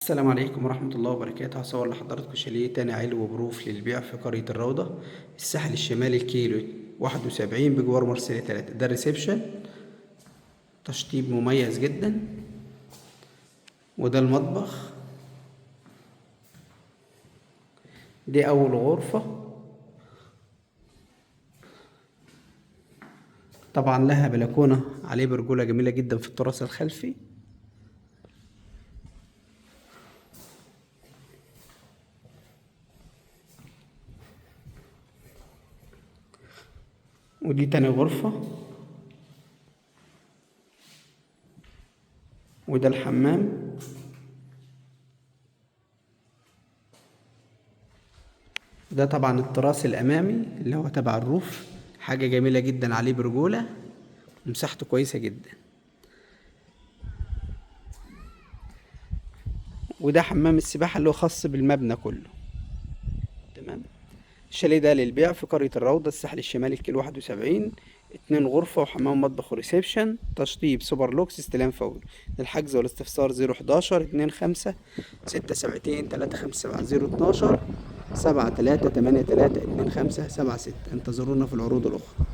السلام عليكم ورحمة الله وبركاته. هصور لحضراتكم شاليه تاني عائلي وبروف للبيع في قرية الروضة، الساحل الشمالي، الكيلو 71 بجوار مرسيليا 3. ده الريسبشن، تشطيب مميز جدا، وده المطبخ. دي أول غرفة، طبعا لها بلكونة عليه برجولة جميلة جدا في التراس الخلفي. ودي تاني غرفة، وده الحمام. ده طبعا التراس الأمامي اللي هو تبع الروف، حاجة جميلة جدا، عليه برجولة ومساحته كويسة جدا. وده حمام السباحة اللي هو خاص بالمبنى كله. تمام. الشاليه ده للبيع في قرية الروضة، الساحل الشمالي، الكيلو 71. 2 غرفة وحمام مطبخ وريسبشن، تشطيب سوبر لوكس، استلام فوري. للحجز والاستفسار 011 25 672 357 012 73 83 25 76. انتظرونا في العروض الأخرى.